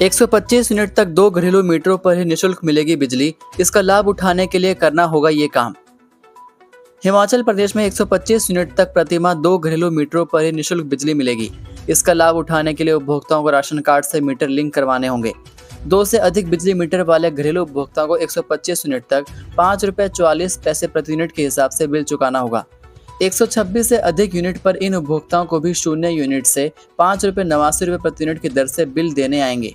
125 unit तक 2 घरेलू मीटरों पर ही निःशुल्क मिलेगी बिजली। इसका लाभ उठाने के लिए करना होगा ये काम। हिमाचल प्रदेश में 125 यूनिट तक प्रतिमाह 2 घरेलू मीटरों पर ही निःशुल्क बिजली मिलेगी। इसका लाभ उठाने के लिए उपभोक्ताओं को राशन कार्ड से मीटर लिंक करवाने होंगे। 2 से अधिक बिजली मीटर वाले घरेलू उपभोक्ताओं को 125 यूनिट तक ₹5.44 प्रति यूनिट के हिसाब से बिल चुकाना होगा। 126 से अधिक यूनिट पर इन उपभोक्ताओं को भी 0 यूनिट से ₹5.89 प्रति यूनिट की दर से बिल देने आएंगे।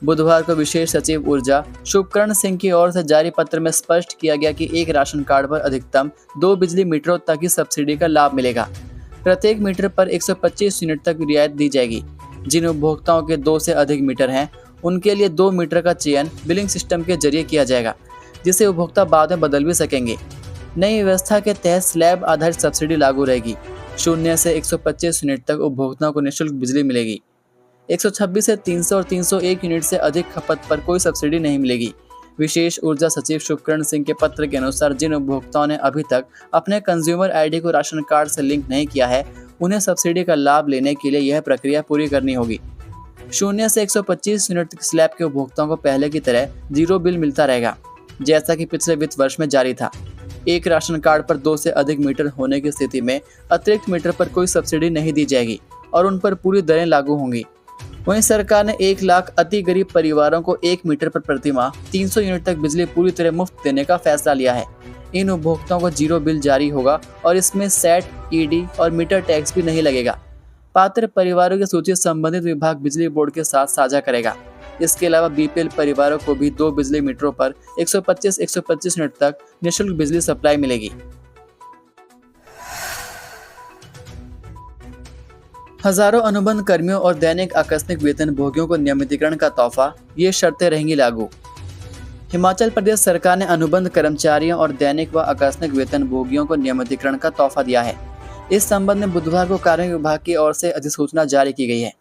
बुधवार को विशेष सचिव ऊर्जा शुभकरण सिंह की ओर से जारी पत्र में स्पष्ट किया गया कि एक राशन कार्ड पर अधिकतम 2 बिजली मीटरों तक ही सब्सिडी का लाभ मिलेगा। प्रत्येक मीटर पर 125 यूनिट तक रियायत दी जाएगी। जिन उपभोक्ताओं के 2 से अधिक मीटर हैं, उनके लिए 2 मीटर का चयन बिलिंग सिस्टम के जरिए किया जाएगा, जिसे उपभोक्ता बाद में बदल भी सकेंगे। नई व्यवस्था के तहत स्लैब आधारित सब्सिडी लागू रहेगी। 0 से 125 यूनिट तक उपभोक्ताओं को निःशुल्क बिजली मिलेगी। 126 से 300 और 301 यूनिट से अधिक खपत पर कोई सब्सिडी नहीं मिलेगी। विशेष ऊर्जा सचिव शुभकरण सिंह के पत्र के अनुसार जिन उपभोक्ताओं ने अभी तक अपने कंज्यूमर आईडी को राशन कार्ड से लिंक नहीं किया है, उन्हें सब्सिडी का लाभ लेने के लिए यह प्रक्रिया पूरी करनी होगी। 0 से 125 यूनिट तक स्लैब के उपभोक्ताओं को पहले की तरह 0 बिल मिलता रहेगा, जैसा कि पिछले वित्त वर्ष में जारी था। एक राशन कार्ड पर 2 से अधिक मीटर होने की स्थिति में अतिरिक्त मीटर पर कोई सब्सिडी नहीं दी जाएगी और उन पर पूरी दरें लागू होंगी। वहीं सरकार ने 1 लाख अति गरीब परिवारों को 1 मीटर पर प्रतिमाह 300 यूनिट तक बिजली पूरी तरह मुफ्त देने का फैसला लिया है। इन उपभोक्ताओं को 0 बिल जारी होगा और इसमें सेट, ईडी और मीटर टैक्स भी नहीं लगेगा। पात्र परिवारों की सूची संबंधित विभाग बिजली बोर्ड के साथ साझा करेगा। इसके अलावा बीपीएल परिवारों को भी 2 बिजली मीटरों पर 125 यूनिट तक निःशुल्क बिजली सप्लाई मिलेगी। हजारों अनुबंध कर्मियों और दैनिक आकस्मिक वेतन भोगियों को नियमितीकरण का तोहफा, ये शर्तें रहेंगी लागू। हिमाचल प्रदेश सरकार ने अनुबंध कर्मचारियों और दैनिक व आकस्मिक वेतन भोगियों को नियमितीकरण का तोहफा दिया है। इस संबंध में बुधवार को कार्मिक विभाग की ओर से अधिसूचना जारी की गई है।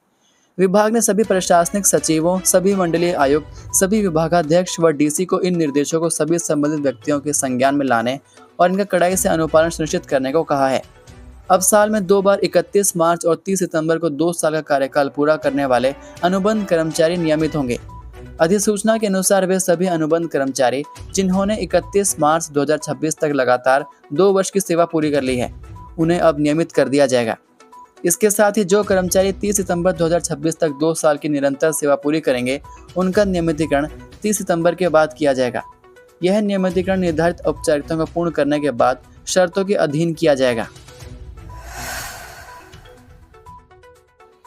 विभाग ने सभी प्रशासनिक सचिवों, सभी मंडलीय आयुक्त, सभी विभागाध्यक्ष व डीसी को इन निर्देशों को सभी संबंधित व्यक्तियों के संज्ञान में लाने और इनका कड़ाई से अनुपालन सुनिश्चित करने को कहा है। अब साल में 2 बार 31 मार्च और 30 सितंबर को 2 साल का कार्यकाल पूरा करने वाले अनुबंध कर्मचारी नियमित होंगे। अधिसूचना के अनुसार वे सभी अनुबंध कर्मचारी जिन्होंने 31 मार्च 2026 तक लगातार 2 वर्ष की सेवा पूरी कर ली है, उन्हें अब नियमित कर दिया जाएगा। इसके साथ ही जो कर्मचारी 30 सितंबर 2026 तक 2 साल की निरंतर सेवा पूरी करेंगे, उनका नियमितीकरण 30 सितंबर के बाद किया जाएगा। यह नियमितीकरण निर्धारित औपचारिकताओं को पूर्ण करने के बाद शर्तों के अधीन किया जाएगा।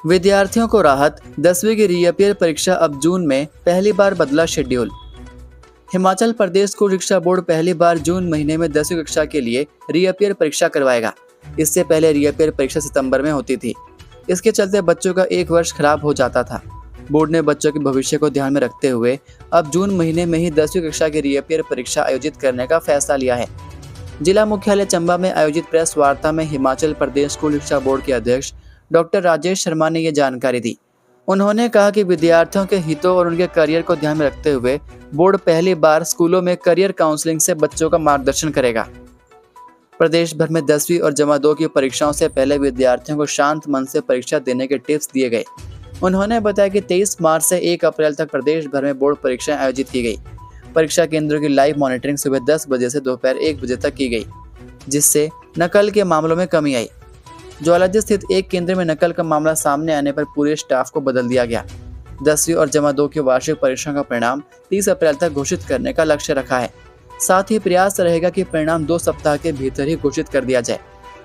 विद्यार्थियों को राहत, 10वीं की रीअपियर परीक्षा अब जून में, पहली बार बदला शेड्यूल। हिमाचल प्रदेश स्कूल शिक्षा बोर्ड पहली बार जून महीने में 10वीं कक्षा के लिए रीअपियर परीक्षा करवाएगा। इससे पहले रीअपियर परीक्षा सितंबर में होती थी। इसके चलते बच्चों का 1 वर्ष खराब हो जाता था। बोर्ड ने बच्चों के भविष्य को ध्यान में रखते हुए अब जून महीने में ही 10वीं कक्षा की रीअपियर परीक्षा आयोजित करने का फैसला लिया है। जिला मुख्यालय चंबा में आयोजित प्रेस वार्ता में हिमाचल प्रदेश स्कूल शिक्षा बोर्ड के अध्यक्ष डॉक्टर राजेश शर्मा ने ये जानकारी दी। उन्होंने कहा कि विद्यार्थियों के हितों और उनके करियर को ध्यान में रखते हुए बोर्ड पहली बार स्कूलों में करियर काउंसलिंग से बच्चों का मार्गदर्शन करेगा। प्रदेश भर में 10वीं और जमा 2 की परीक्षाओं से पहले विद्यार्थियों को शांत मन से परीक्षा देने के टिप्स दिए गए। उन्होंने बताया कि 23 मार्च से 1 अप्रैल तक प्रदेश भर में बोर्ड परीक्षाएं आयोजित की गई। परीक्षा केंद्रों की लाइव मॉनिटरिंग सुबह 10 बजे से दोपहर 1 बजे तक की गई, जिससे नकल के मामलों में कमी आई। ज्वालाजी स्थित एक केंद्र में नकल का मामला सामने आने पर पूरे स्टाफ को बदल दिया गया। 10वीं और जमा 2 की वार्षिक परीक्षा का परिणाम 30 अप्रैल तक घोषित करने का लक्ष्य रखा है। साथ ही प्रयास रहेगा कि परिणाम 2 सप्ताह के भीतर ही घोषित कर दिया जाए,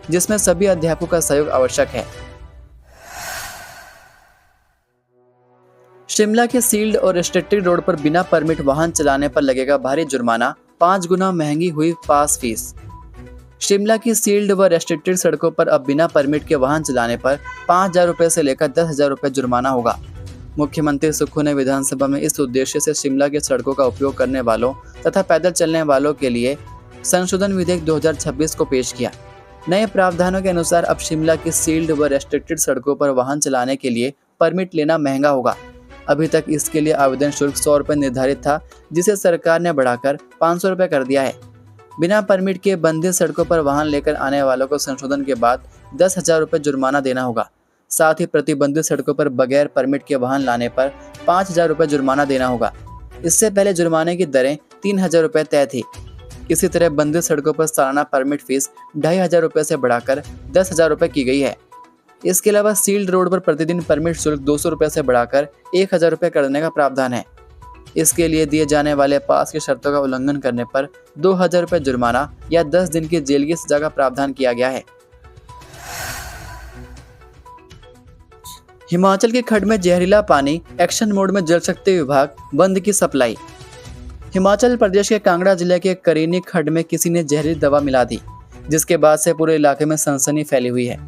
जिसमें सभी अध्यापकों का सहयोग आवश्यक है। शिमला के सील्ड और रिस्ट्रिक्टेड रोड पर बिना परमिट वाहन चलाने पर लगेगा भारी जुर्माना, 5 गुना महंगी हुई पास फीस। शिमला की सील्ड व रेस्ट्रिक्टेड सड़कों पर अब बिना परमिट के वाहन चलाने पर 5,000 रुपये से लेकर 10,000 रुपये जुर्माना होगा। मुख्यमंत्री सुक्खू ने विधानसभा में इस उद्देश्य से शिमला के सड़कों का उपयोग करने वालों तथा पैदल चलने वालों के लिए संशोधन विधेयक 2026 को पेश किया। नए प्रावधानों के अनुसार अब शिमला की सील्ड व रेस्ट्रिक्टेड सड़कों पर वाहन चलाने के लिए परमिट लेना महंगा होगा। अभी तक इसके लिए आवेदन शुल्क 100 रुपये निर्धारित था, जिसे सरकार ने बढ़ाकर 500 रुपये कर दिया है। बिना परमिट के बंधित सड़कों पर वाहन लेकर आने वालों को संशोधन के बाद 10,000 रुपये जुर्माना देना होगा। साथ ही प्रतिबंधित सड़कों पर बगैर परमिट के वाहन लाने पर 5,000 रुपये जुर्माना देना होगा। इससे पहले जुर्माने की दरें 3,000 रुपये तय थी। इसी तरह बंदित सड़कों पर सालाना परमिट फीस 2,500 रुपये से बढ़ाकर 10,000 रुपये की गई है। इसके अलावा सील्ड रोड पर प्रतिदिन परमिट शुल्क 200 रुपये से बढ़ाकर 1,000 रुपये करने का प्रावधान है। इसके लिए दिए जाने वाले पास की शर्तों का उल्लंघन करने पर 2,000 रुपये जुर्माना या 10 दिन की जेल की सजा का प्रावधान किया गया है। हिमाचल के खड्ड में जहरीला पानी, एक्शन मोड में जल शक्ति विभाग, बंद की सप्लाई। हिमाचल प्रदेश के कांगड़ा जिले के करीनी खड्ड में किसी ने जहरीली दवा मिला दी, जिसके बाद से पूरे इलाके में सनसनी फैली हुई है।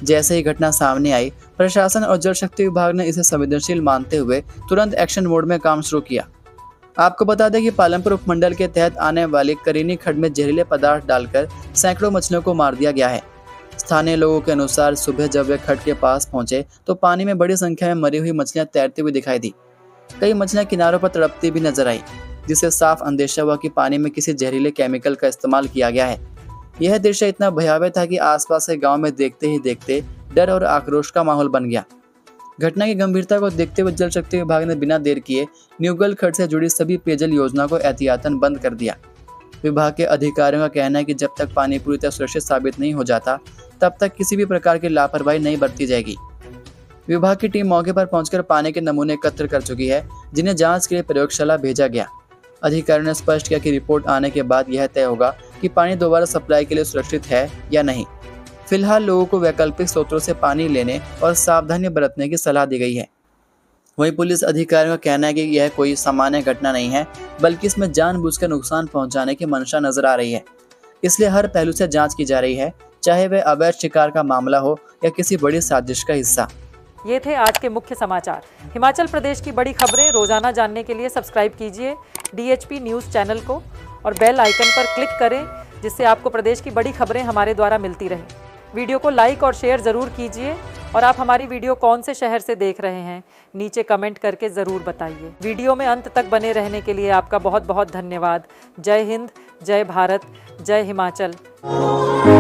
जैसे ही घटना सामने आई, प्रशासन और जल शक्ति विभाग ने इसे संवेदनशील मानते हुए तुरंत एक्शन मोड में काम शुरू किया। आपको बता दें कि पालमपुर उपमंडल के तहत आने वाली करीनी खड्ड में जहरीले पदार्थ डालकर सैकड़ों मछलियों को मार दिया गया है। स्थानीय लोगों के अनुसार सुबह जब वे खड्ड के पास पहुंचे तो पानी में बड़ी संख्या में मरी हुई मछलियां तैरती हुई दिखाई दी। कई मछलियां किनारों पर तड़पती भी नजर आई, जिससे साफ अंदेशा हुआ कि पानी में किसी जहरीले केमिकल का इस्तेमाल किया गया है। यह दृश्य इतना भयावह था कि आसपास के गांव में देखते ही देखते डर और आक्रोश का माहौल बन गया। घटना की गंभीरता को देखते हुए जल शक्ति विभाग ने बिना देर किए न्यूगल खड्ड से जुड़ी सभी पेयजल योजना को एहतियातन बंद कर दिया। विभाग के अधिकारियों का कहना है कि जब तक पानी पूरी तरह सुरक्षित साबित नहीं हो जाता, तब तक किसी भी प्रकार की लापरवाही नहीं बरती जाएगी। विभाग की टीम मौके पर पहुंचकर पानी के नमूने एकत्र कर चुकी है, जिन्हें जांच के लिए प्रयोगशाला भेजा गया। अधिकारियों ने स्पष्ट किया कि रिपोर्ट आने के बाद यह तय होगा कि पानी दोबारा सप्लाई के लिए सुरक्षित है या नहीं। फिलहाल लोगों को वैकल्पिक स्रोतों से पानी लेने और सावधानी बरतने की सलाह दी गई है। वहीं पुलिस अधिकारियों का कहना है कि यह कोई सामान्य घटना नहीं है, बल्कि इसमें जानबूझकर नुकसान पहुंचाने की मंशा नजर आ रही है। इसलिए हर पहलू से जांच की जा रही है, चाहे वह अवैध शिकार का मामला हो या किसी बड़ी साजिश का हिस्सा। ये थे आज के मुख्य समाचार। हिमाचल प्रदेश की बड़ी खबरें रोजाना जानने के लिए सब्सक्राइब कीजिए DHP न्यूज़ चैनल को और बेल आइकन पर क्लिक करें, जिससे आपको प्रदेश की बड़ी खबरें हमारे द्वारा मिलती रहें। वीडियो को लाइक और शेयर ज़रूर कीजिए और आप हमारी वीडियो कौन से शहर से देख रहे हैं, नीचे कमेंट करके ज़रूर बताइए। वीडियो में अंत तक बने रहने के लिए आपका बहुत बहुत धन्यवाद। जय हिंद, जय भारत, जय हिमाचल।